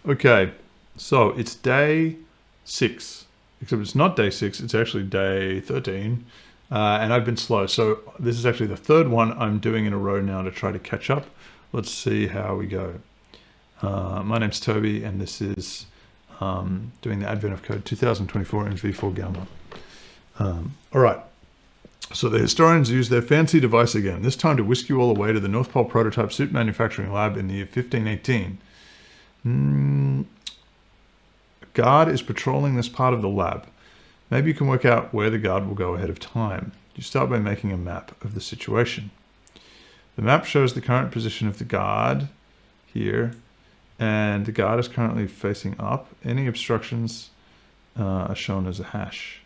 Okay, so it's day 6, except it's not day 6, it's actually day 13, and I've been slow. So this is actually the third one I'm doing in a row now to try to catch up. Let's see how we go. My name's Toby, and this is doing the Advent of Code 2024 in v4 Gamma. All right. So the historians use their fancy device again, this time to whisk you all away to the North Pole prototype suit manufacturing lab in the year 1518. A guard is patrolling this part of the lab. Maybe you can work out where the guard will go ahead of time. You start by making a map of the situation. The map shows the current position of the guard here, and the guard is currently facing up. Any obstructions are shown as a hash.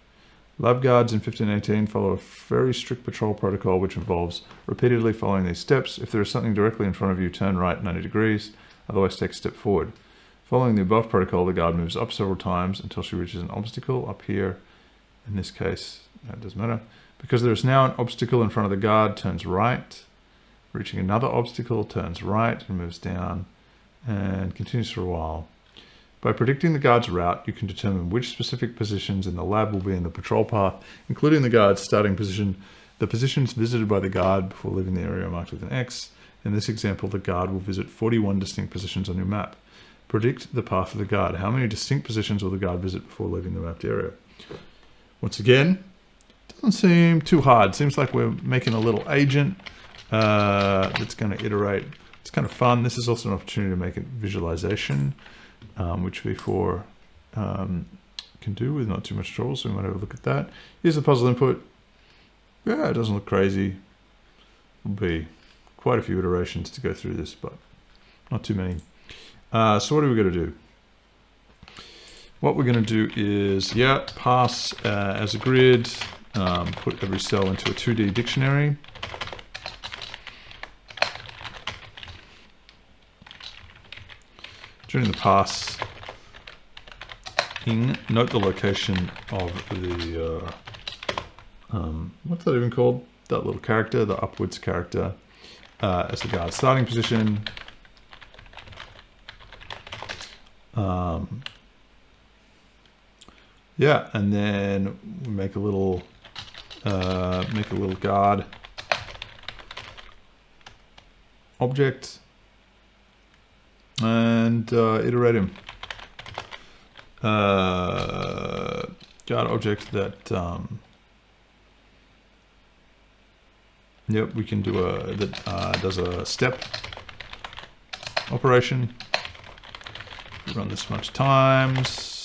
Lab guards in 1518 follow a very strict patrol protocol which involves repeatedly following these steps. If there is something directly in front of you, turn right 90 degrees, otherwise take a step forward. Following the above protocol, the guard moves up several times until she reaches an obstacle up here. In this case, that doesn't matter. Because there is now an obstacle in front of the guard, turns right. Reaching another obstacle, turns right and moves down and continues for a while. By predicting the guard's route, you can determine which specific positions in the lab will be in the patrol path, including the guard's starting position, the positions visited by the guard before leaving the area marked with an X. In this example, the guard will visit 41 distinct positions on your map. Predict the path of the guard. How many distinct positions will the guard visit before leaving the mapped area? Once again, doesn't seem too hard. Seems like we're making a little agent that's going to iterate. It's kind of fun. This is also an opportunity to make a visualization, which v4 can do with not too much trouble, so we might have a look at that. Here's the puzzle input. Yeah, it doesn't look crazy. Will be quite a few iterations to go through this, but not too many. So what are we going to do? What we're going to do is, pass as a grid, put every cell into a 2D dictionary. During the passing, note the location of the, what's that even called? That little character, the upwards character, as the guard's starting position. And then we make a little guard object and iterate him. Guard object that we can do that does a step operation. Run this much times.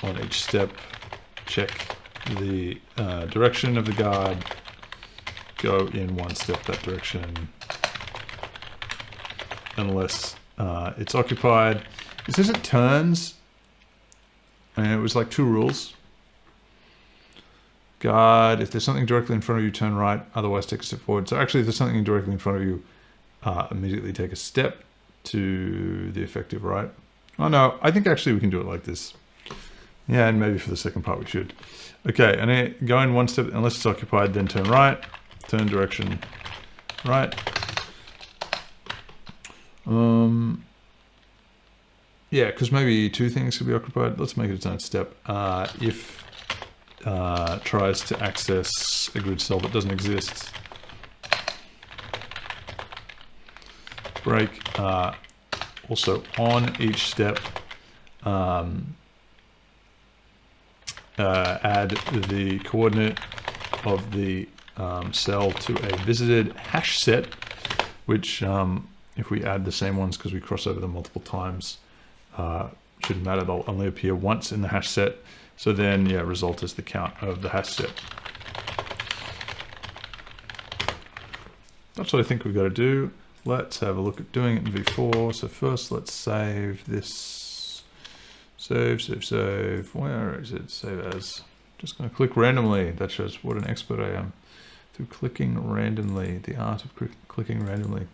On each step, check the direction of the guard. Go in one step that direction, unless it's occupied. It says it turns, and it was like 2 rules. Guard, if there's something directly in front of you, turn right, otherwise take a step forward. So actually, if there's something directly in front of you, immediately take a step to the effective right. Oh no, I think actually we can do it like this. Yeah, and maybe for the second part we should. Okay, and then go in one step, unless it's occupied, then turn right, turn direction right. Because maybe 2 things could be occupied. Let's make it its own step. If tries to access a grid cell that doesn't exist. Break. Also on each step, add the coordinate of the cell to a visited hash set, which if we add the same ones because we cross over them multiple times, shouldn't matter. They'll only appear once in the hash set. So then, result is the count of the hash set. That's what I think we've got to do. Let's have a look at doing it in v4. So first, let's save this. Save. Where is it? Save as. Just going to click randomly. That shows what an expert I am. Through clicking randomly. The art of clicking randomly.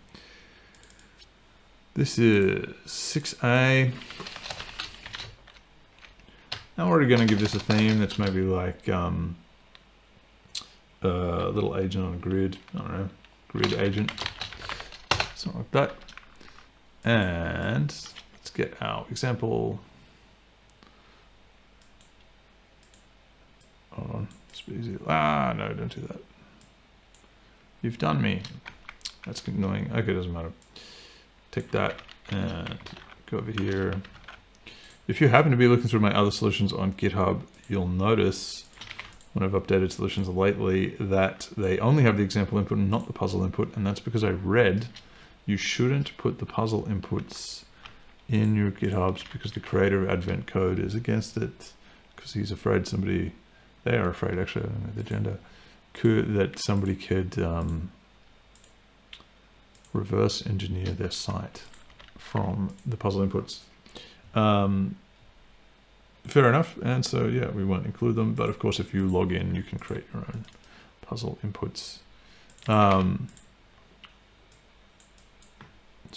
This is 6A. Now we're going to give this a theme that's maybe like a little agent on a grid. I don't know. Grid agent. something like that. And let's get our example. Hold on, it's easy. Ah, no, don't do that. You've done me. That's annoying. Okay, doesn't matter. Take that and go over here. If you happen to be looking through my other solutions on GitHub, you'll notice when I've updated solutions lately that they only have the example input and not the puzzle input. And that's because I read you shouldn't put the puzzle inputs in your GitHubs because the creator of Advent Code is against it, because he's afraid somebody, they are afraid, actually, I don't know the gender, that somebody could reverse engineer their site from the puzzle inputs. Fair enough. And so, yeah, we won't include them. But of course, if you log in, you can create your own puzzle inputs. So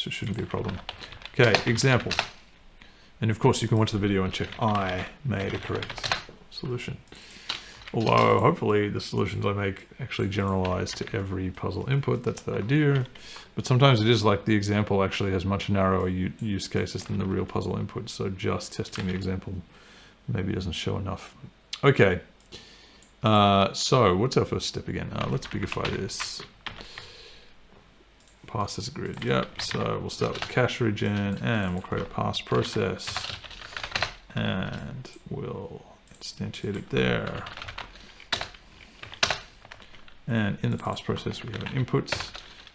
it shouldn't be a problem. Okay, example. And of course, you can watch the video and check I made a correct solution. Although, hopefully, the solutions I make actually generalize to every puzzle input. That's the idea. But sometimes it is like the example actually has much narrower use cases than the real puzzle input. So just testing the example maybe doesn't show enough. Okay. So what's our first step again? Let's bigify this. Pass as a grid. Yep. So we'll start with cache regen and we'll create a pass process. And we'll instantiate it there. And in the pass process, we have an input,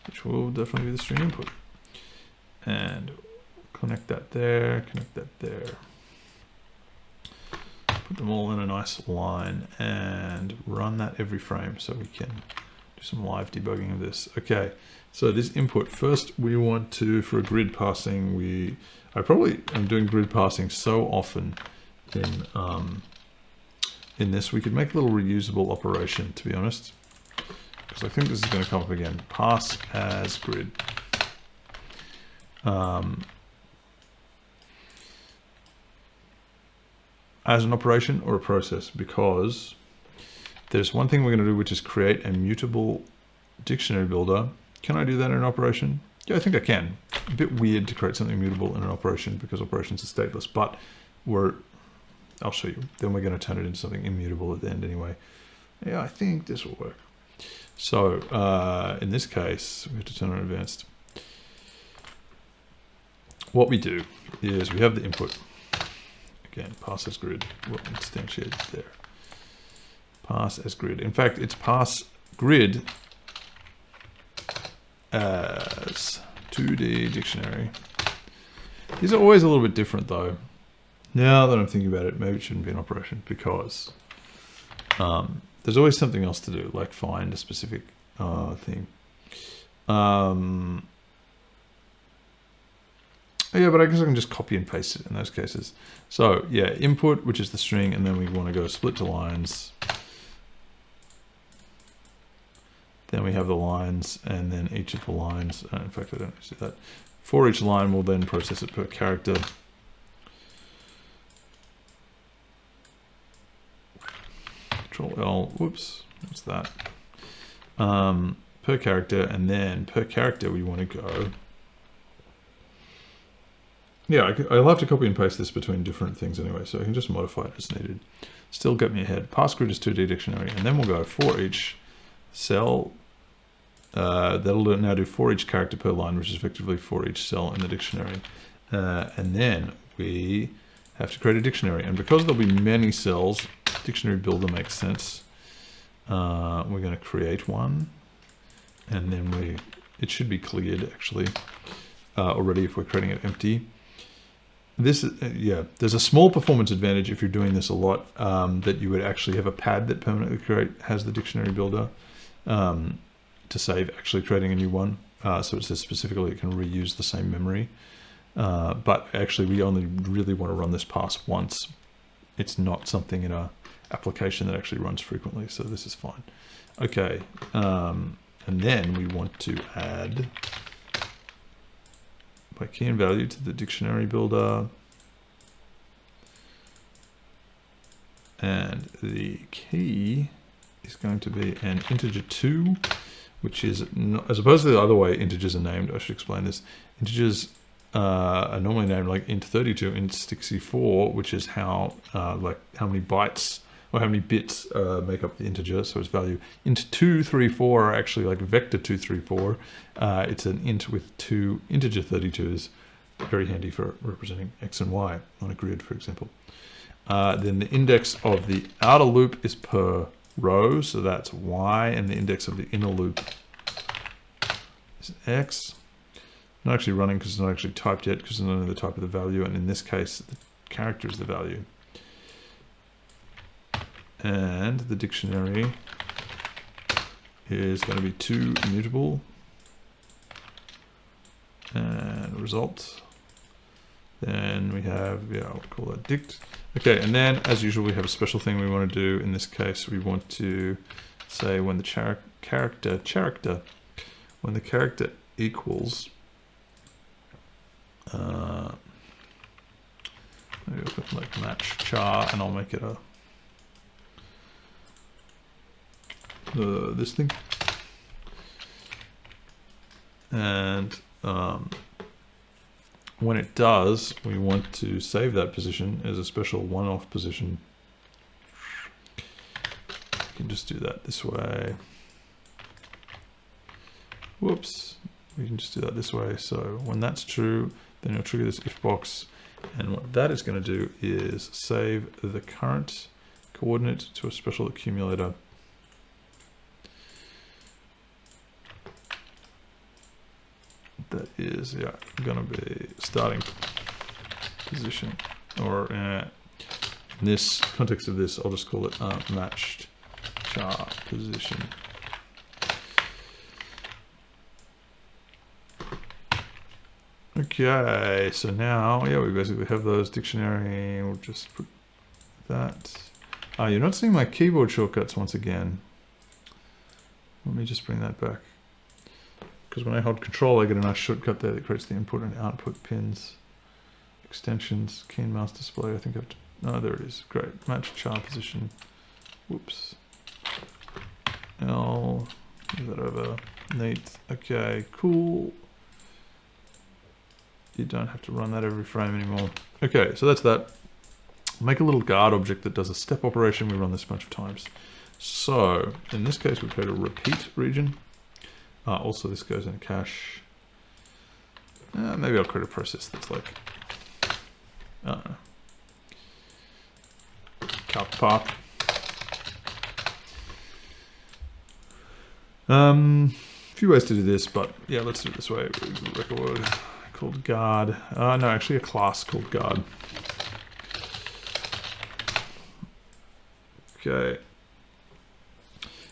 which will definitely be the string input. And connect that there, connect that there. Put them all in a nice line and run that every frame so we can do some live debugging of this. Okay, so this input, first we want to, for a grid passing, I probably am doing grid passing so often in this, we could make a little reusable operation, to be honest. Because I think this is going to come up again. Pass as grid. As an operation or a process, because there's one thing we're going to do, which is create a mutable dictionary builder. Can I do that in an operation? Yeah, I think I can. A bit weird to create something mutable in an operation because operations are stateless, but I'll show you. Then we're going to turn it into something immutable at the end anyway. Yeah, I think this will work. So in this case, we have to turn on advanced. What we do is we have the input. Again, pass as grid. We'll instantiate it there. Pass as grid. In fact, it's pass grid as 2D dictionary. These are always a little bit different though. Now that I'm thinking about it, maybe it shouldn't be an operation because there's always something else to do, like find a specific thing. Yeah, but I guess I can just copy and paste it in those cases. So yeah, input, which is the string, and then we want to go split to lines. Then we have the lines, and then each of the lines, in fact, I don't see that. For each line, we'll then process it per character. Control L, whoops, what's that? Per character, and then per character we want to go. Yeah, I'll have to copy and paste this between different things anyway, so I can just modify it as needed. Still get me ahead. Pass grid is 2D dictionary, and then we'll go for each cell. That'll now do for each character per line, which is effectively for each cell in the dictionary. And then we have to create a dictionary, and because there'll be many cells, dictionary builder makes sense. We're going to create one, and then it should be cleared actually already if we're creating it empty. This, yeah, there's a small performance advantage if you're doing this a lot, that you would actually have a pad that permanently has the dictionary builder to save actually creating a new one. So it says specifically it can reuse the same memory. But actually we only really want to run this pass once. It's not something in a application that actually runs frequently, so this is fine. Okay, and then we want to add by key and value to the dictionary builder, and the key is going to be an integer 2, which is, not, as opposed to the other way integers are named, I should explain this. Integers are normally named like int32, int64, which is how like how many bytes or how many bits make up the integer, so its value. Int2, 3, 4 are actually like vector 2, 3, 4. It's an int with two integer 32s, very handy for representing x and y on a grid, for example. Then the index of the outer loop is per row, so that's y, and the index of the inner loop is x. Not actually running because it's not actually typed yet, because it's not the type of the value, and in this case the character is the value. And the dictionary is going to be two immutable, and result. Then we have, yeah, I'll call that dict. Okay, and then as usual we have a special thing we want to do. In this case we want to say when the character equals maybe I'll put like match char, and I'll make it a this thing, and when it does, we want to save that position as a special one-off position. You can just do that this way. Whoops. We can just do that this way. So when that's true, then you'll trigger this if box. And what that is going to do is save the current coordinate to a special accumulator. That is, yeah, going to be starting position, or in this context of this, I'll just call it matched char position. Okay, so now, yeah, we basically have those dictionary. We'll just put that. You're not seeing my keyboard shortcuts once again. Let me just bring that back. Because when I hold control, I get a nice shortcut there that creates the input and output pins, extensions, key and mouse display. I think I've, no, there it is. Great. Match char position. Whoops. L, move that over. Neat. Okay, cool. You don't have to run that every frame anymore. Okay, so that's that. Make a little guard object that does a step operation. We run this a bunch of times. So in this case, we create a repeat region. Also, this goes in a cache. Maybe I'll create a process that's like, I don't know, calc path. A few ways to do this, but yeah, let's do it this way. Record called guard. No, actually a class called guard. Okay.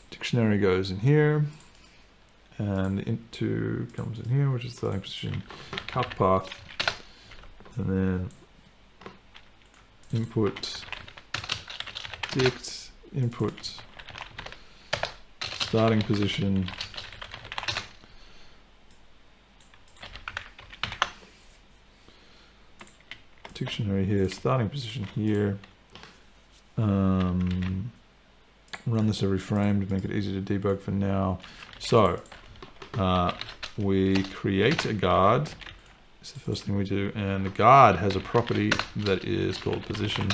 Dictionary goes in here. And the int2 comes in here, which is the starting position, calc path, and then input dict, input starting position, dictionary here, starting position here. Run this every frame to make it easy to debug for now. So we create a guard. It's the first thing we do, and the guard has a property that is called position,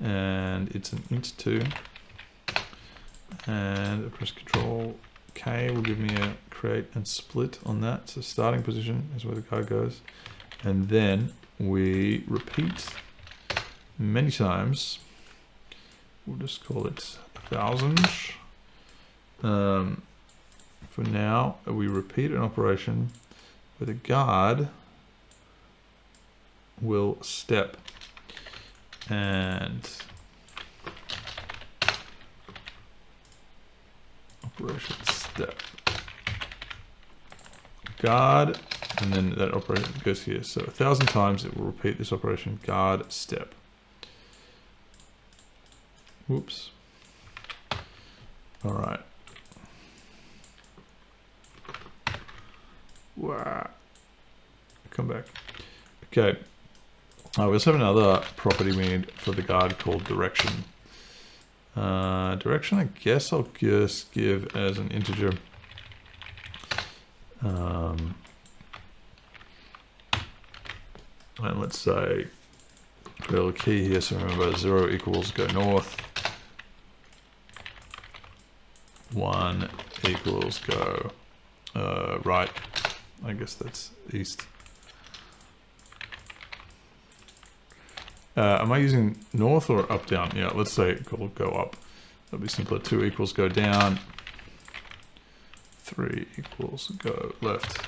and it's an int2, and I press Control K will give me a create and split on that. So starting position is where the guard goes, and then we repeat many times. We'll just call it 1,000. For now, we repeat an operation where the guard will step, and operation step guard, and then that operation goes here. So 1,000 times it will repeat this operation guard step. Whoops. All right. Wow. Come back. Okay. We also have another property we need for the guard called direction. Direction, I guess I'll just give as an integer. And let's say we have a key here, so remember 0 equals go north, 1 equals go right. I guess that's east. Am I using north or up down? Yeah, let's say we'll go up. That'll be simpler. 2 equals go down, 3 equals go left.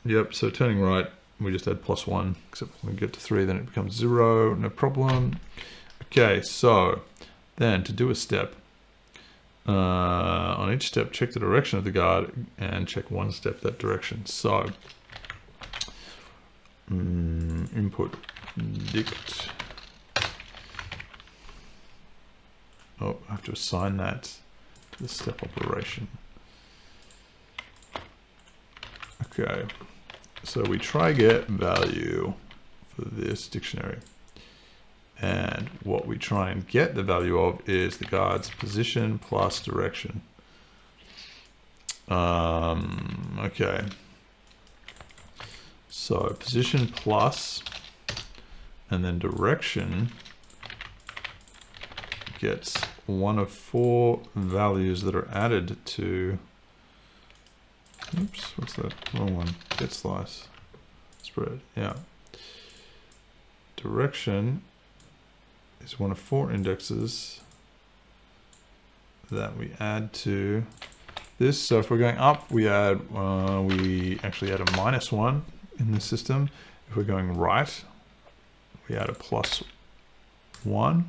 Yep, so turning right, we just add +1, except when we get to 3, then it becomes 0, no problem. Okay, so then to do a step, on each step, check the direction of the guard and check one step that direction. So, input dict. Oh, I have to assign that to the step operation. Okay. So we try get value for this dictionary. And what we try and get the value of is the guard's position plus direction. Okay. So position plus, and then direction gets one of 4 values that are added to, oops, what's that? Wrong one. Get slice. Spread. Yeah. Direction is one of 4 indexes that we add to this. So if we're going up, we add, we actually add a -1 in the system. If we're going right, we add a +1.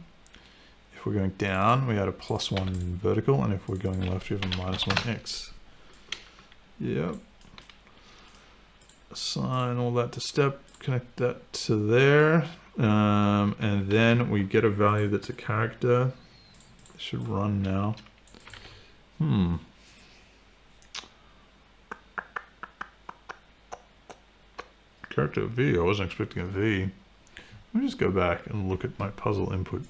If we're going down, we add a +1 vertical. And if we're going left, we have a -1x. Yep. Assign all that to step, connect that to there. And then we get a value that's a character. It should run now. Character V, I wasn't expecting a V. Let me just go back and look at my puzzle input.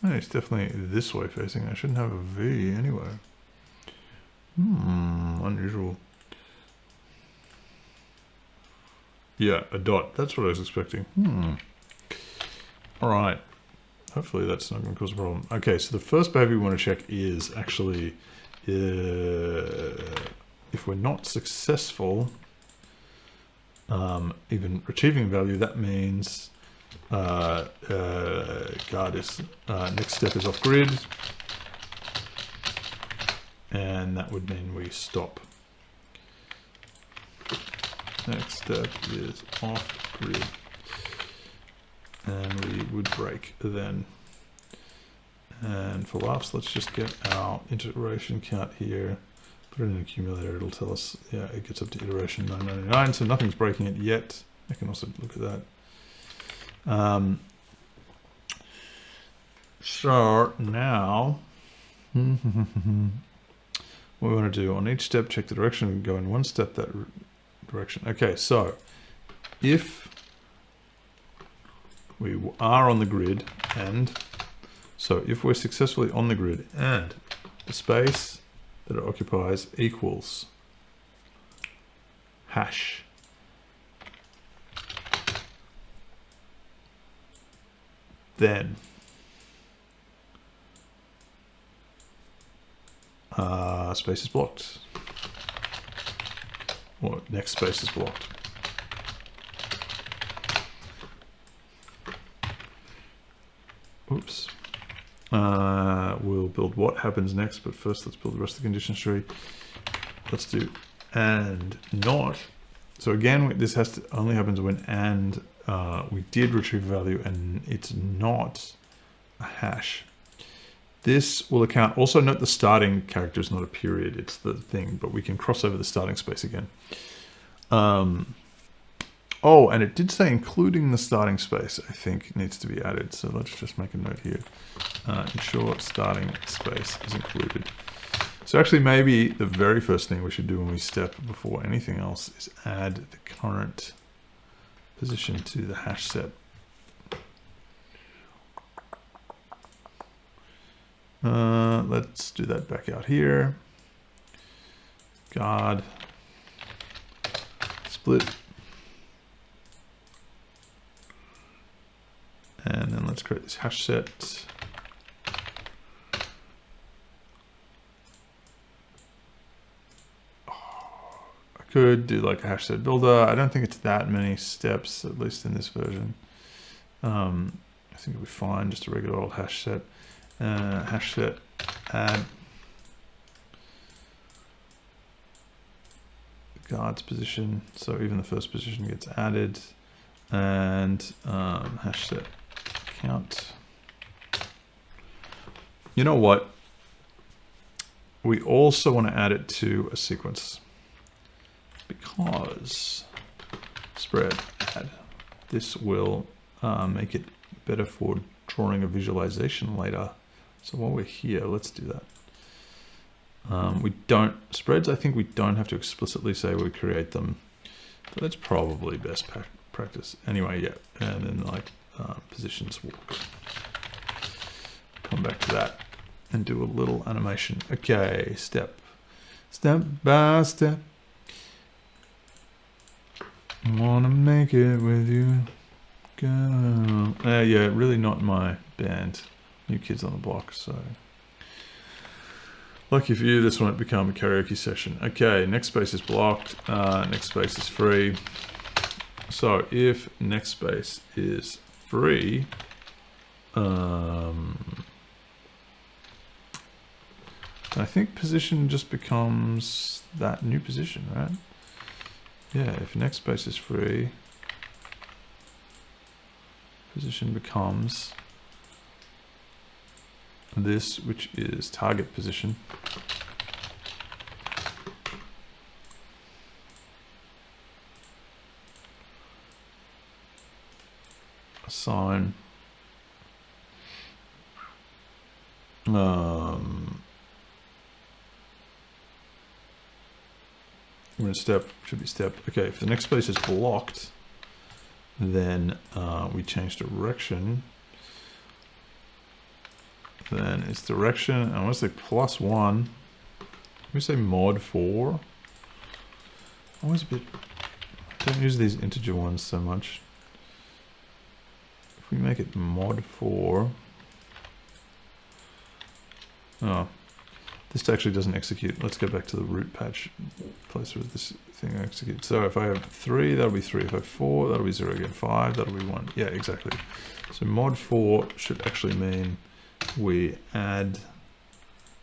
Oh, it's definitely this way facing. I shouldn't have a V anyway. Unusual. Yeah, a dot. That's what I was expecting. All right. Hopefully that's not going to cause a problem. Okay, so the first behavior we want to check is actually if we're not successful even retrieving value, that means guard is next step is off grid, and that would mean we stop. Next step is off grid, and we would break then. And for laughs, let's just get our iteration count here, put it in an accumulator. It'll tell us, yeah, it gets up to iteration 999, so nothing's breaking it yet. I can also look at that. So now what we want to do on each step, check the direction. We can go in one step that direction. Okay, so if we are on the grid, and so if we're successfully on the grid and the space that it occupies equals hash, then space is blocked, or next space is blocked. Oops. We'll build what happens next, but first let's build the rest of the condition tree. Let's do and not. So again, this has to only happens when and we did retrieve a value and it's not a hash. This will account, also note the starting character is not a period, it's the thing, but we can cross over the starting space again. Oh, and it did say including the starting space, I think, needs to be added. So let's just make a note here. Ensure starting space is included. So actually maybe the very first thing we should do when we step before anything else is add the current position to the hash set. Let's do that back out here. Guard, split. And then let's create this hash set. Could do like a hash set builder. I don't think it's that many steps, at least in this version. I think it'll be fine, just a regular old hash set. Hash set add guard's position, so even the first position gets added, and hash set count. You know what? We also want to add it to a sequence, because spread add, this will make it better for drawing a visualization later. So while we're here, let's do that. We don't, spreads, I think we don't have to explicitly say we create them. So that's probably best practice. Anyway, yeah, and then like positions walk. Come back to that and do a little animation. Okay, step by step. Wanna make it with you, go. Yeah, really not my band. New Kids on the Block, so. Lucky for you, this won't become a karaoke session. Okay, next space is blocked, next space is free. So if next space is free, I think position just becomes that new position, right? Yeah, if next space is free, position becomes this, which is target position. Assign. We're going to step, should be step. Okay, if the next space is blocked, then we change direction. Then it's direction, and I want to say +1. We say mod 4. Always a bit, don't use these integer ones so much. If we make it mod 4, oh, this actually doesn't execute. Let's go back to the root patch place where this thing executes. So if I have 3, that'll be 3. If I have 4, that'll be 0 again. 5, that'll be 1. Yeah, exactly. So mod 4 should actually mean we add,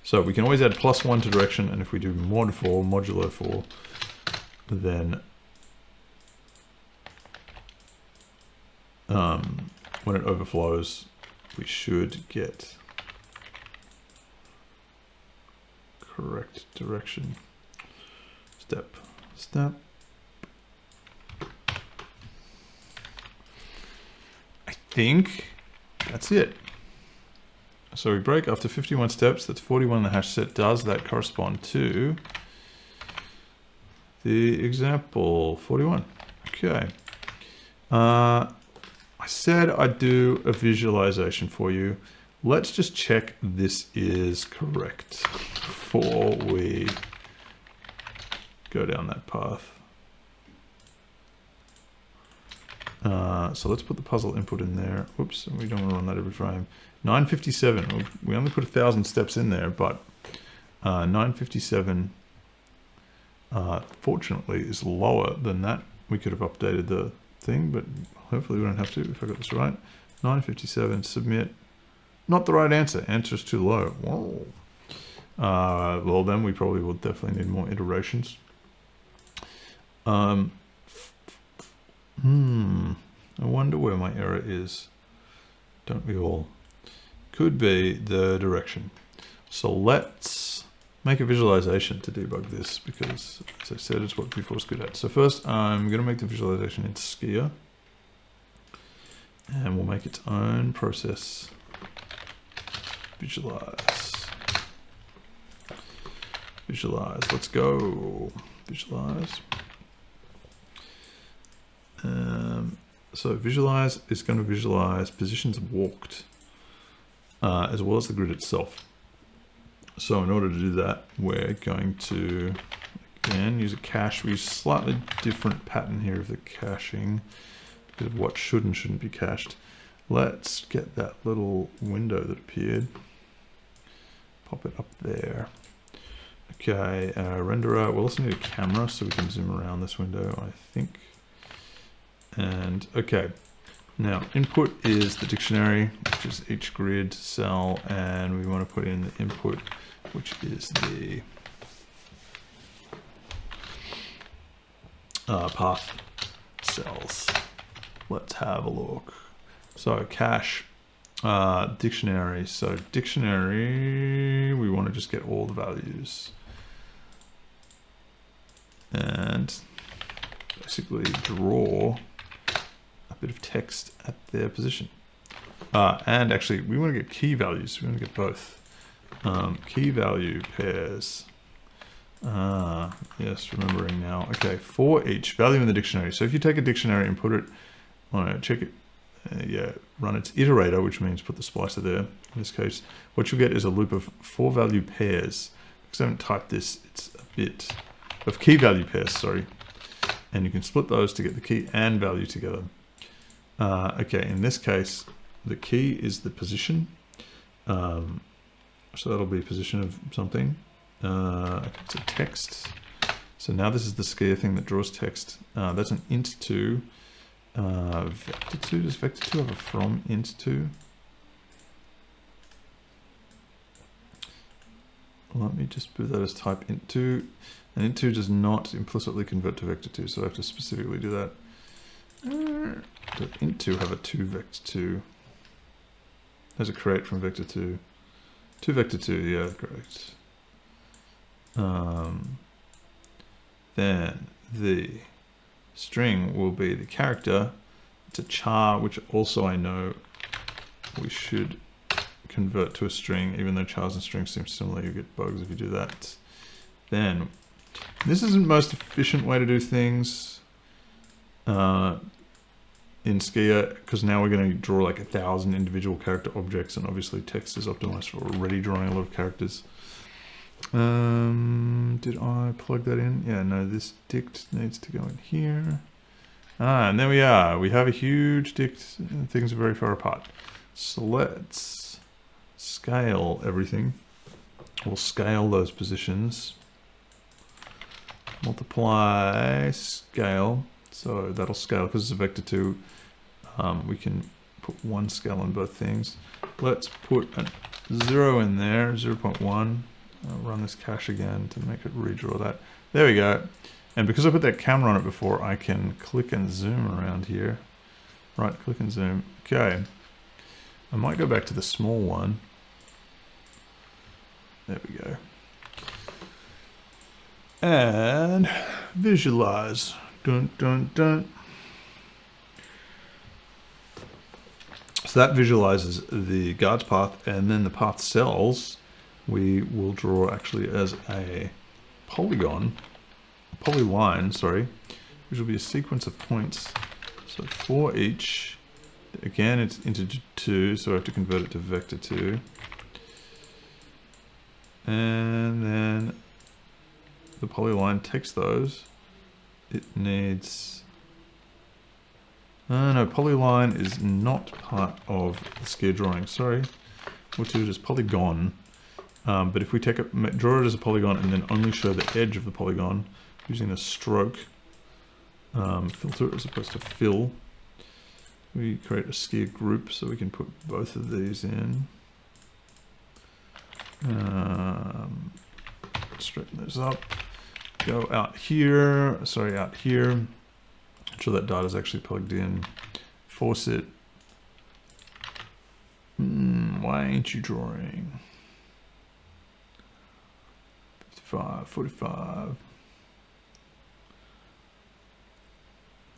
so we can always add +1 to direction, and if we do mod 4, modulo 4, then when it overflows, we should get correct direction. Step. I think that's it. So we break after 51 steps. That's 41 the hash set does. That correspond to the example 41. Okay. I said I'd do a visualization for you. Let's just check this is correct before we go down that path. So let's put the puzzle input in there. Oops, we don't want to run that every frame. 957, we only put 1,000 steps in there, but 957 fortunately is lower than that. We could have updated the thing, but hopefully we don't have to if I got this right. 957, submit. Not the right answer. Answer is too low. Whoa. Well, then we probably will definitely need more iterations. I wonder where my error is. Don't we all? Could be the direction. So let's make a visualization to debug this, because as I said, it's what V4 is good at. So first I'm going to make the visualization in Skier, and we'll make its own process. Visualize, let's go, visualize. So visualize is going to visualize positions walked, as well as the grid itself. So in order to do that, we're going to, again, use a cache. We use a slightly different pattern here of the caching because of what should and shouldn't be cached. Let's get that little window that appeared. Pop it up there. Okay, renderer. We'll also need a camera so we can zoom around this window, I think. And okay, now input is the dictionary, which is each grid cell, and we want to put in the input, which is the path cells. Let's have a look. So cache, dictionary. So dictionary, we want to just get all the values. And basically draw a bit of text at their position. And actually, we want to get key values. We want to get both. Key value pairs. Yes, remembering now. Okay, for each value in the dictionary. So if you take a dictionary and put it on a, check it, run its iterator, which means put the splicer there. In this case, what you'll get is a loop of 4 value pairs. Because I haven't typed this, it's a bit of key value pairs, sorry. And you can split those to get the key and value together. Okay, in this case, the key is the position. So that'll be position of something. It's a text. So now this is the skier thing that draws text. That's an int2. Vector2, does vector2 have a from int2? Let me just put that as type int2. And int2 does not implicitly convert to vector2, so I have to specifically do that. Does int2 have a to vector2? Has a create from vector2? To vector2, yeah, great. Then the string will be the character. It's a char, which also I know we should convert to a string, even though chars and strings seem similar. You get bugs if you do that. Then this isn't the most efficient way to do things in Skia, because now we're going to draw like 1,000 individual character objects, and obviously text is optimized for already drawing a lot of characters. Did I plug that in? Yeah, no, this dict needs to go in here. And there we are. We have a huge dict, and things are very far apart. So let's scale everything. We'll scale those positions. Multiply, scale. So that'll scale because it's a vector 2. We can put 1 scale on both things. Let's put a 0 in there, 0.1. I'll run this cache again to make it redraw that. There we go. And because I put that camera on it before, I can click and zoom around here. Right, click and zoom. Okay. I might go back to the small one. There we go. And visualize. Dun, dun, dun. So that visualizes the guard's path, and then the path cells we will draw actually as a polygon, polyline, sorry, which will be a sequence of points. So for each, again, it's integer 2, so I have to convert it to vector 2. And then the polyline takes those. It needs... no, polyline is not part of the Skia drawing, sorry. We'll do it as polygon. But if we take it, draw it as a polygon and then only show the edge of the polygon using a stroke filter as opposed to fill, we create a Skia group so we can put both of these in. Straighten those up. Go out here, sorry, out here. Make sure that data is actually plugged in. Force it. Why ain't you drawing? 55, 45.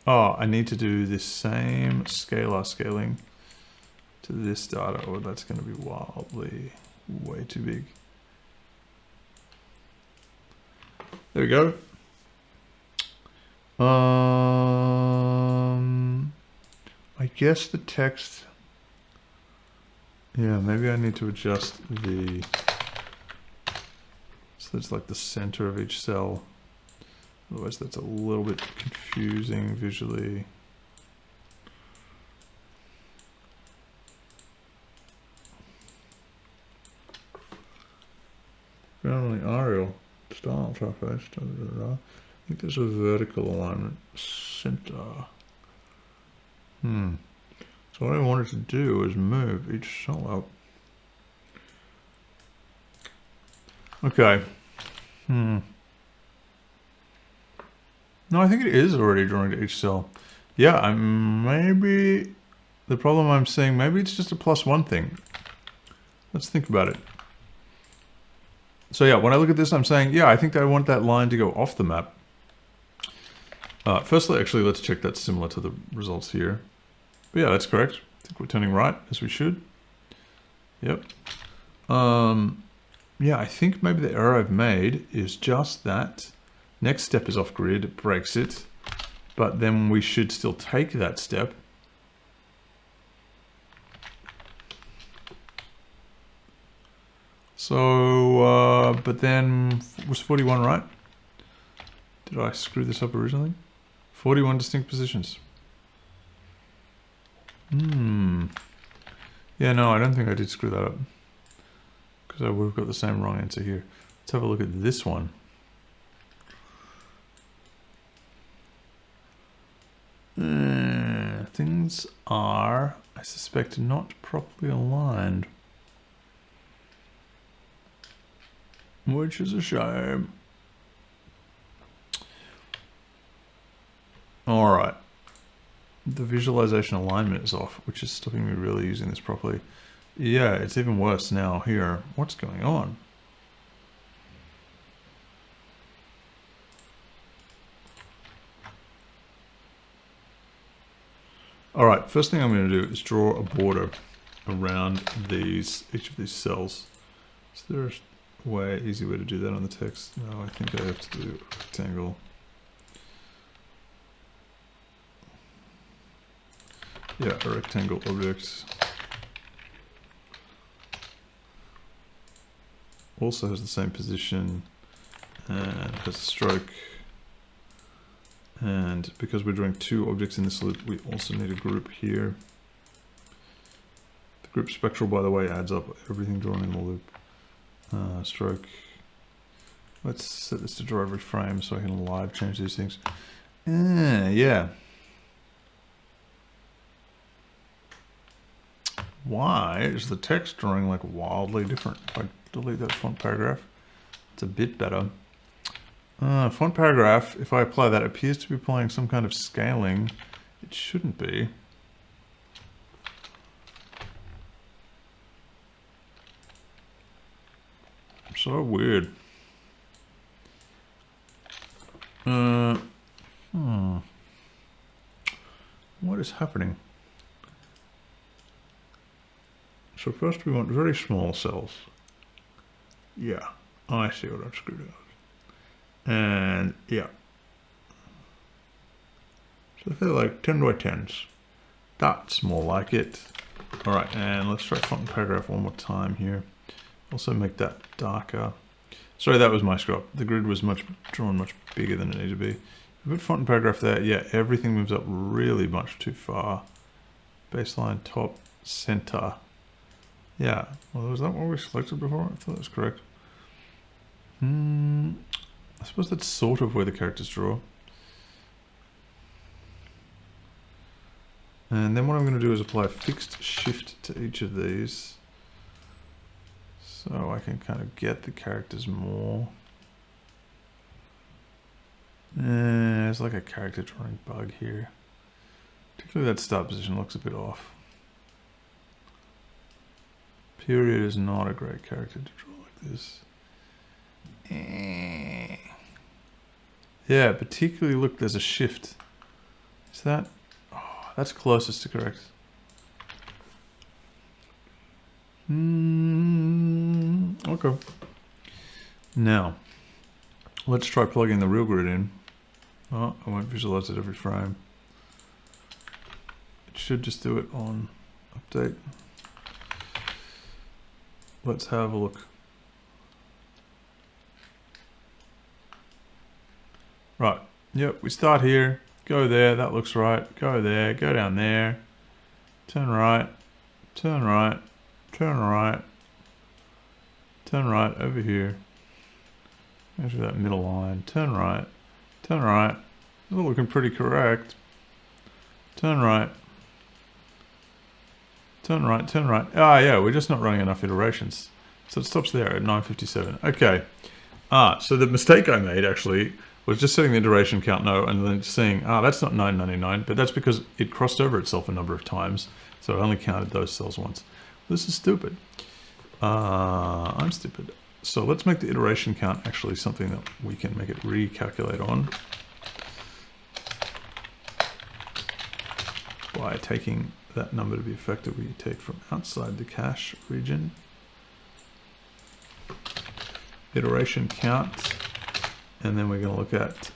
Oh, I need to do this same scalar scaling to this data, or that's going to be wildly way too big. There we go. I guess the text, yeah, maybe I need to adjust the So that's like the center of each cell. Otherwise that's a little bit confusing visually. Only Arial style typeface. I think there's a vertical alignment center. So what I wanted to do is move each cell up. Okay. No, I think it is already drawing to each cell. Yeah, maybe the problem I'm seeing, maybe it's just a +1 thing. Let's think about it. So yeah, when I look at this, I'm saying, yeah, I think I want that line to go off the map. Firstly, actually, let's check that's similar to the results here. But yeah, that's correct. I think we're turning right, as we should. Yep. Yeah, I think maybe the error I've made is just that next step is off grid, it breaks it, but then we should still take that step. So, but then, was 41 right? Did I screw this up originally? 41 distinct positions. Yeah, no, I don't think I did screw that up. Because I would have got the same wrong answer here. Let's have a look at this one. Things are, I suspect, not properly aligned. Which is a shame. Alright. The visualization alignment is off, which is stopping me really using this properly. Yeah, it's even worse now here. What's going on? Alright, first thing I'm going to do is draw a border around each of these cells. Is there a easy way to do that on the text? No, I think I have to do a rectangle. Yeah, a rectangle object. Also has the same position and has a stroke. And because we're drawing two objects in this loop, we also need a group here. The group spectral, by the way, adds up everything drawn in the loop. Stroke. Let's set this to draw every frame so I can live change these things. Yeah. Why is the text drawing like wildly different? If I delete that font paragraph, it's a bit better. Font paragraph, if I apply that, appears to be applying some kind of scaling. It shouldn't be. So weird. What is happening? So first we want very small cells. Yeah, I see what I've screwed up. And yeah. So if they're like 10 by 10s, that's more like it. All right, and let's try font and paragraph one more time here. Also make that darker. Sorry, that was my screw up. The grid was drawn much bigger than it needed to be. If we put font and paragraph there, yeah, everything moves up really much too far. Baseline, top, center. Yeah, well, was that what we selected before? I thought that was correct. I suppose that's sort of where the characters draw. And then what I'm going to do is apply a fixed shift to each of these. So I can kind of get the characters more. There's like a character drawing bug here. Particularly that start position looks a bit off. Period is not a great character to draw like this. Yeah, particularly look, there's a shift. Is that? Oh, that's closest to correct. Okay. Now, let's try plugging the real grid in. Oh, I won't visualize it every frame. It should just do it on update. Let's have a look. Right. Yep, we start here, go there, that looks right, go there, go down there, turn right, turn right, turn right, turn right over here. Go through that middle line, turn right, turn right. We're looking pretty correct. Turn right. Turn right, turn right. Ah, yeah, we're just not running enough iterations. So it stops there at 9:57. Okay. So the mistake I made actually was just setting the iteration count no and then saying, that's not 999, but that's because it crossed over itself a number of times. So I only counted those cells once. This is stupid. I'm stupid. So let's make the iteration count actually something that we can make it recalculate on by taking that number to be effective. We take from outside the cache region. Iteration count, and then we're going to look at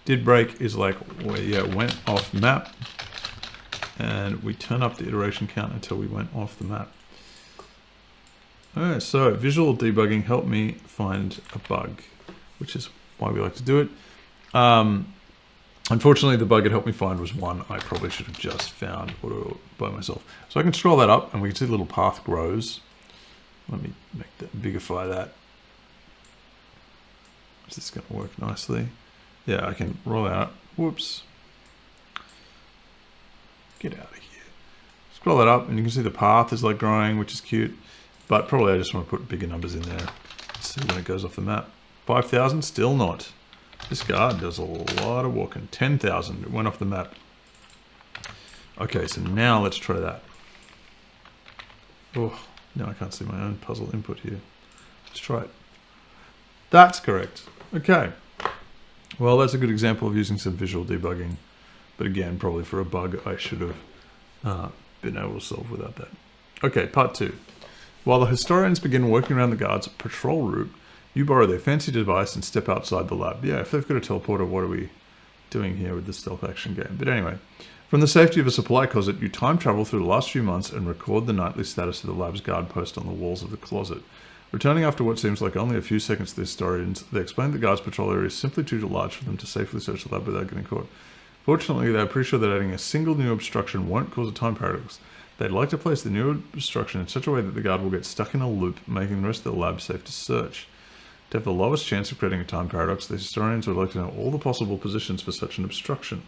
did break is like went off map, and we turn up the iteration count until we went off the map. Alright, so visual debugging helped me find a bug, which is why we like to do it. Unfortunately, the bug it helped me find was one I probably should have just found by myself. So I can scroll that up and we can see the little path grows. Let me make that, bigify that. Is this going to work nicely? Yeah, I can roll out. Whoops. Get out of here. Scroll that up and you can see the path is like growing, which is cute. But probably I just want to put bigger numbers in there. Let's see when it goes off the map. 5,000, still not. This guard does a lot of walking. 10,000, it went off the map. Okay, so now let's try that. Oh, now I can't see my own puzzle input here. Let's try it. That's correct. Okay. Well, that's a good example of using some visual debugging. But again, probably for a bug I should have been able to solve without that. Okay, part 2. While the historians begin working around the guard's patrol route, you borrow their fancy device and step outside the lab. Yeah, if they've got a teleporter, what are we doing here with this stealth action game? But anyway, from the safety of a supply closet, you time travel through the last few months and record the nightly status of the lab's guard post on the walls of the closet. Returning after what seems like only a few seconds to the historians, they explain the guard's patrol area is simply too large for them to safely search the lab without getting caught. Fortunately, they're pretty sure that adding a single new obstruction won't cause a time paradox. They'd like to place the new obstruction in such a way that the guard will get stuck in a loop, making the rest of the lab safe to search. To have the lowest chance of creating a time paradox, the historians would like to know all the possible positions for such an obstruction.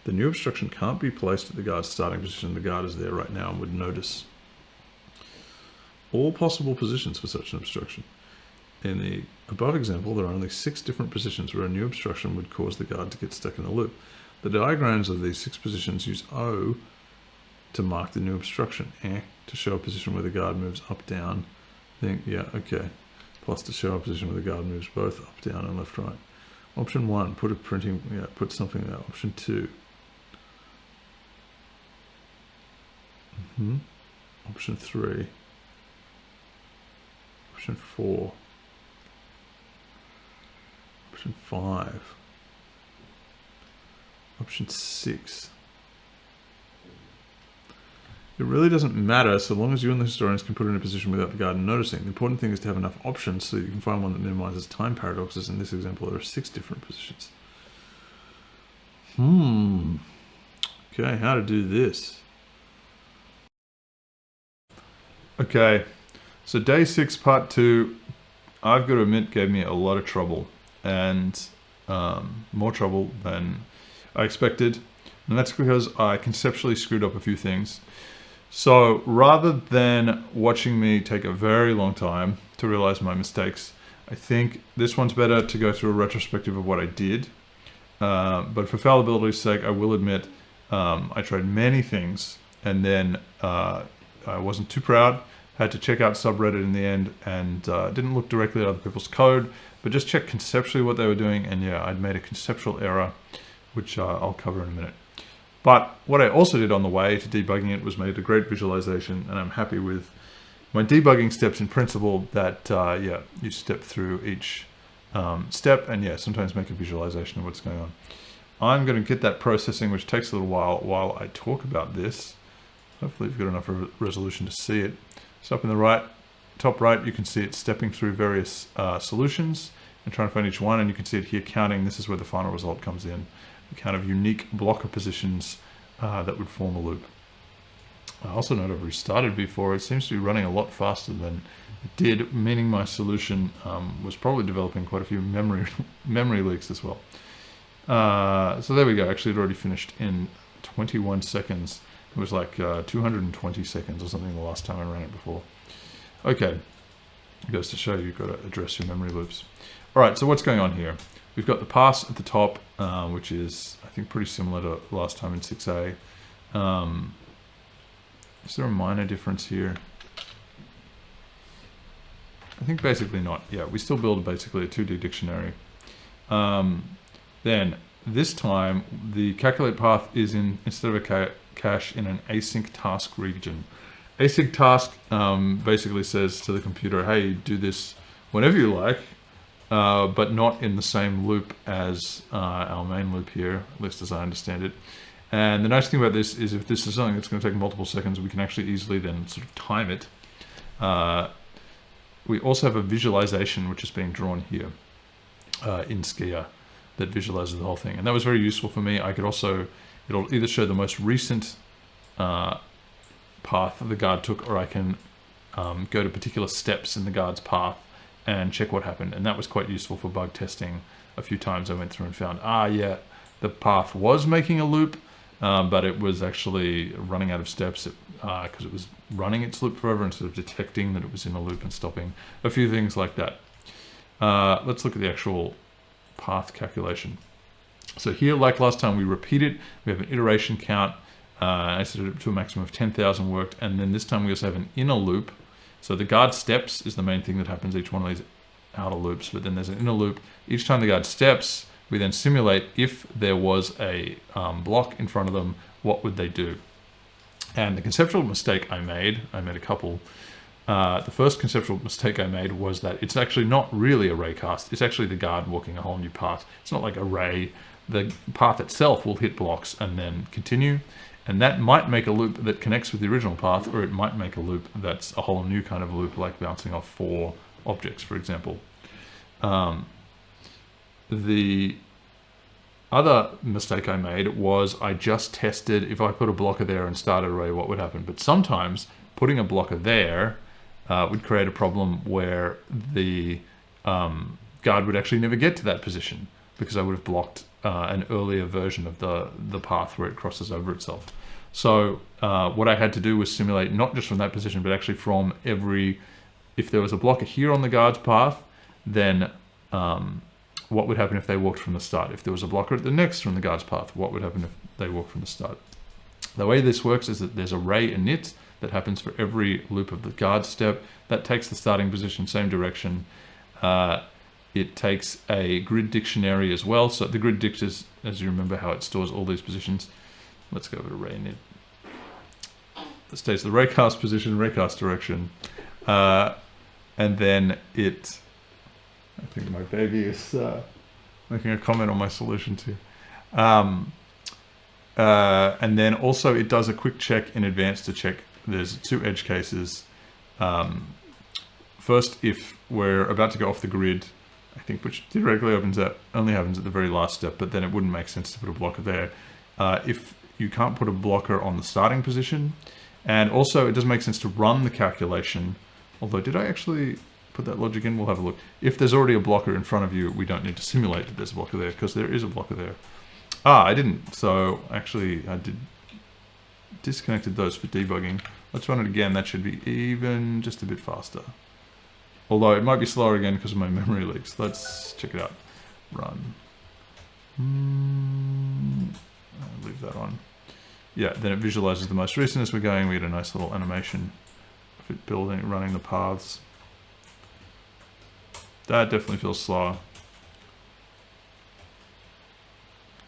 The new obstruction can't be placed at the guard's starting position. The guard is there right now and would notice. All possible positions for such an obstruction. In the above example, there are only 6 different positions where a new obstruction would cause the guard to get stuck in a loop. The diagrams of these 6 positions use O to mark the new obstruction, to show a position where the guard moves up, down. Plus to show a position where the guard moves both up, down, and left, right. Option 1, put a printing, put something there. Option 2. Option 3. Option 4. Option 5. Option 6. It really doesn't matter so long as you and the historians can put it in a position without the guard noticing. The important thing is to have enough options so you can find one that minimizes time paradoxes. In this example, there are 6 different positions. Okay, how to do this? Okay, so day 6, part 2, I've got to admit, gave me a lot of trouble, and more trouble than I expected. And that's because I conceptually screwed up a few things. So rather than watching me take a very long time to realize my mistakes, I think this one's better to go through a retrospective of what I did. But for fallibility's sake, I will admit I tried many things, and then I wasn't too proud. Had to check out subreddit in the end, and didn't look directly at other people's code, but just checked conceptually what they were doing. And yeah, I'd made a conceptual error, which I'll cover in a minute. But what I also did on the way to debugging it was made a great visualization, and I'm happy with my debugging steps in principle that, you step through each step and sometimes make a visualization of what's going on. I'm going to get that processing, which takes a little while I talk about this. Hopefully you've got enough resolution to see it. So up in the top right, you can see it stepping through various solutions. and trying to find each one, and you can see it here counting. This is where the final result comes in, the kind of unique blocker positions that would form a loop. I also note I've restarted before. It seems to be running a lot faster than it did, meaning my solution was probably developing quite a few memory leaks as well. So there we go. Actually, it already finished in 21 seconds. It was like 220 seconds or something the last time I ran it before. Okay, it goes to show you've got to address your memory loops. All right, so what's going on here? We've got the pass at the top, which is, I think, pretty similar to last time in 6a. Is there a minor difference here? I think basically not. Yeah, we still build basically a 2D dictionary. Then this time the calculate path is in, instead of a cache, in an async task region. Async task basically says to the computer, hey, do this whenever you like, but not in the same loop as our main loop here, at least as I understand it. And the nice thing about this is if this is something that's going to take multiple seconds, we can actually easily then sort of time it. We also have a visualization which is being drawn here in Skia that visualizes the whole thing. And that was very useful for me. I could also, it'll either show the most recent path the guard took, or I can go to particular steps in the guard's path and check what happened. And that was quite useful for bug testing. A few times I went through and found, yeah, the path was making a loop, but it was actually running out of steps because it was running its loop forever instead of detecting that it was in a loop and stopping. A few things like that. Let's look at the actual path calculation. So here, like last time, we repeat it. We have an iteration count. I set it up to a maximum of 10,000 worked. And then this time we also have an inner loop. So the guard steps is the main thing that happens each one of these outer loops. But then there's an inner loop. Each time the guard steps, we then simulate if there was a block in front of them, what would they do? And the conceptual mistake I made a couple. The first conceptual mistake I made was that it's actually not really a raycast. It's actually the guard walking a whole new path. It's not like a ray. The path itself will hit blocks and then continue. And that might make a loop that connects with the original path, or it might make a loop that's a whole new kind of loop, like bouncing off 4 objects, for example. The other mistake I made was I just tested if I put a blocker there and started a array, what would happen. But sometimes putting a blocker there would create a problem where the guard would actually never get to that position because I would have blocked an earlier version of the path where it crosses over itself. So what I had to do was simulate not just from that position, but actually from if there was a blocker here on the guard's path, then what would happen if they walked from the start? If there was a blocker at the next from the guard's path, what would happen if they walked from the start? The way this works is that there's a ray init that happens for every loop of the guard step. That takes the starting position, same direction. It takes a grid dictionary as well. So the grid dict is, as you remember, how it stores all these positions. Let's go over to ray init. It states the raycast position, raycast direction. And then it, I think my baby is making a comment on my solution too. And then also it does a quick check in advance to check there's 2 edge cases. First, if we're about to go off the grid, I think, which theoretically only happens at the very last step, but then it wouldn't make sense to put a blocker there. If you can't put a blocker on the starting position, and also it doesn't make sense to run the calculation. Although, did I actually put that logic in? We'll have a look. If there's already a blocker in front of you, we don't need to simulate that there's a blocker there, because there is a blocker there. I didn't. So actually, I disconnected those for debugging. Let's run it again. That should be even just a bit faster. Although it might be slower again because of my memory leaks. Let's check it out. Run. I'll leave that on. Yeah, then it visualizes the most recent as we're going. We get a nice little animation of it building, running the paths. That definitely feels slower.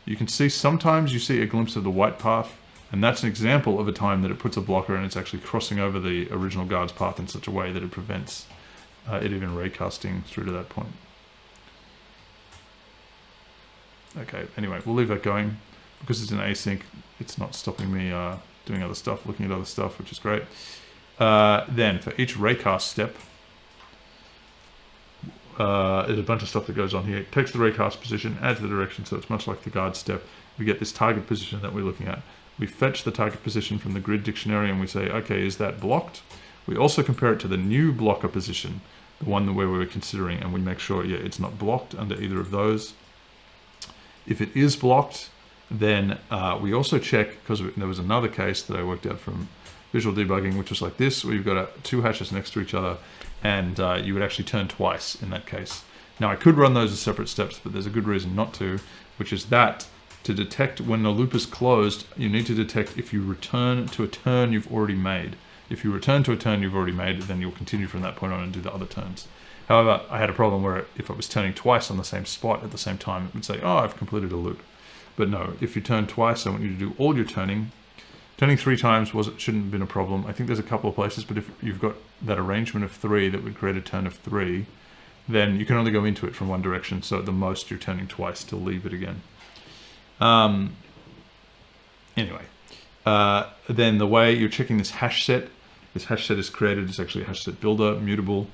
You can see sometimes you see a glimpse of the white path, and that's an example of a time that it puts a blocker and it's actually crossing over the original guard's path in such a way that it prevents it even raycasting through to that point. Okay, anyway, we'll leave that going. Because it's an async, it's not stopping me doing other stuff, looking at other stuff, which is great. Then for each raycast step, there's a bunch of stuff that goes on here. It takes the raycast position, adds the direction, so it's much like the guard step. We get this target position that we're looking at. We fetch the target position from the grid dictionary and we say, okay, is that blocked? We also compare it to the new blocker position, the one where we were considering, and we make sure, yeah, it's not blocked under either of those. If it is blocked, then we also check, because there was another case that I worked out from visual debugging, which was like this, where you've got two hashes next to each other, and you would actually turn twice in that case. Now, I could run those as separate steps, but there's a good reason not to, which is that to detect when the loop is closed, you need to detect if you return to a turn you've already made. If you return to a turn you've already made, then you'll continue from that point on and do the other turns. However, I had a problem where if I was turning twice on the same spot at the same time, it would say, oh, I've completed a loop. But no, if you turn twice, I want you to do all your turning. Turning 3 times shouldn't have been a problem. I think there's a couple of places, but if you've got that arrangement of 3 that would create a turn of 3, then you can only go into it from one direction. So at the most, you're turning twice to leave it again. Anyway, then the way you're checking this hash set is created. It's actually a hash set builder, mutable.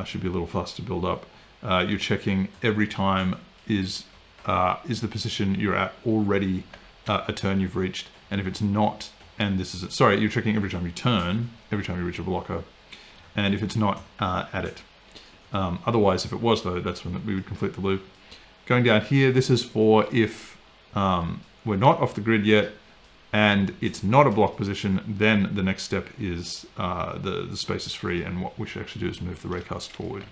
Should be a little fast to build up. You're checking every time is the position you're at already a turn you've reached, and if it's not, and this is it. Sorry, you're checking every time you turn, every time you reach a blocker, and if it's not, add it. Otherwise, if it was though, that's when we would complete the loop. Going down here, this is for if we're not off the grid yet, and it's not a block position, then the next step is the space is free, and what we should actually do is move the raycast forward.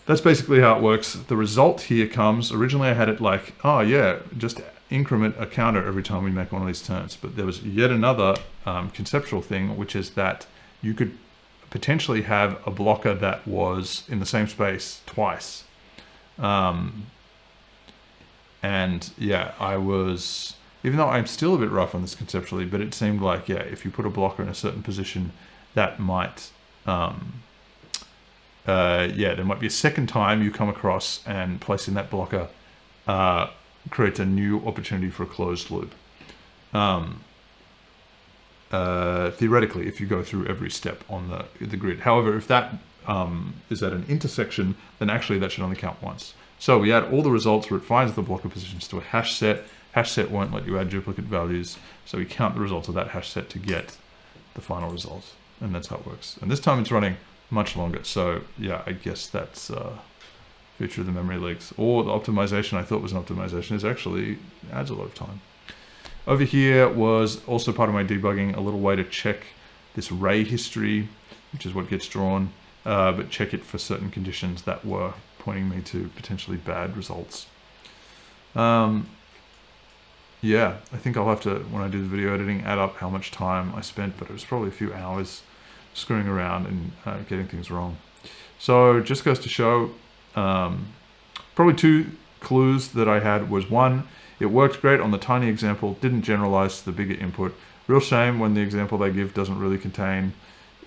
That's basically how it works. The result here comes, originally I had it like, oh yeah, just increment a counter every time we make one of these turns. But there was yet another conceptual thing, which is that you could potentially have a blocker that was in the same space twice. And yeah, even though I'm still a bit rough on this conceptually, but it seemed like, yeah, if you put a blocker in a certain position, that might, yeah, there might be a second time you come across and placing that blocker creates a new opportunity for a closed loop. Theoretically, if you go through every step on the grid. However, if that is at an intersection, then actually that should only count once. So we add all the results where it finds the blocker positions to a hash set. Hash set won't let you add duplicate values, so we count the results of that hash set to get the final result, and that's how it works. And this time it's running much longer, so yeah, I guess that's a feature of the memory leaks. Or the optimization I thought was an optimization is actually adds a lot of time. Over here was also part of my debugging, a little way to check this ray history, which is what gets drawn, but check it for certain conditions that were pointing me to potentially bad results. Yeah, I think I'll have to, when I do the video editing, add up how much time I spent, but it was probably a few hours screwing around and getting things wrong. So just goes to show, probably 2 clues that I had was 1, it worked great on the tiny example, didn't generalize to the bigger input. Real shame when the example they give doesn't really contain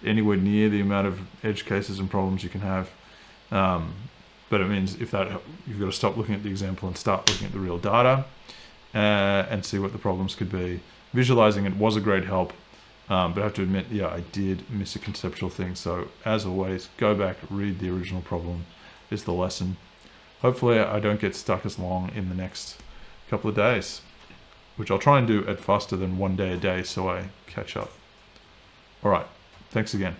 anywhere near the amount of edge cases and problems you can have. But it means you've got to stop looking at the example and start looking at the real data and see what the problems could be. Visualizing it was a great help, but I have to admit, yeah, I did miss a conceptual thing. So as always, go back, read the original problem is the lesson. Hopefully I don't get stuck as long in the next couple of days, which I'll try and do at faster than 1 day a day so I catch up. All right, thanks again.